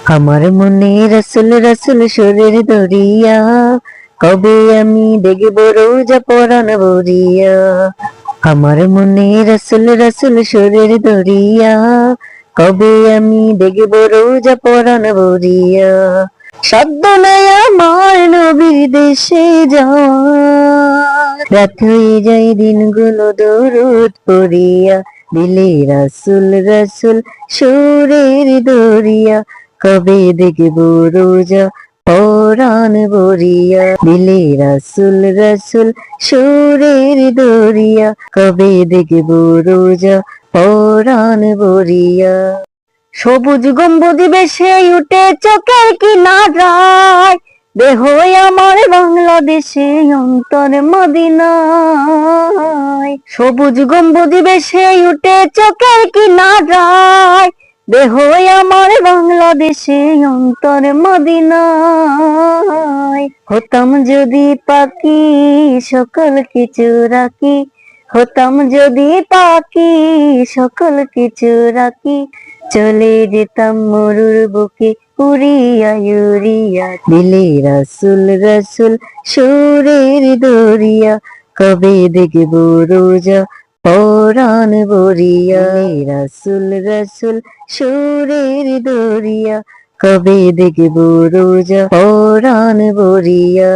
আমার মনে রসুল রসুল সুরের দরিয়া, কবে আমি দেখব রোজা পরাণ ভরিয়া। আমার মনে রসুল রসুল সুরের দরিয়া, কবে আমি দেখব রোজা পরাণ ভরিয়া। শব্দ নাই আমার নবীর দেশে যাওয়ার, রাত হয়ে যায় দিনগুলো দরুদ পড়িয়া। দিলে রাসুল রাসুল সুরের দরিয়া, কবে দেখব রোজা পরাণ ভরিয়া। দিলে রাসুল রাসুল সুরের দরিয়া, কবে দেখব রোজা পরাণ ভরিয়া। সবুজ গম্বুজ বেশে উঠে চোখের কিনারায়, দেহ আমার বাংলাদেশে অন্তর মদিনায়। সবুজ গম্বুজ বেশে উঠে চোখের কিনারায়, দেহ আমার বাংলাদেশে অন্তর মদিনায়। হতাম যদি পাখি সকল কিছু রাখি, হতাম যদি পাখি সকল কিছু রাখি, চলে যেতাম মরুর বুকে উড়িয়া উড়িয়া। দিলে রাসুল রাসুল সুরের দরিয়া, কবে দেখব রোজা পরাণ ভরিয়া। রাসুল রাসুল সুরের দরিয়া, কবে দেখব রোজা পরাণ ভরিয়া।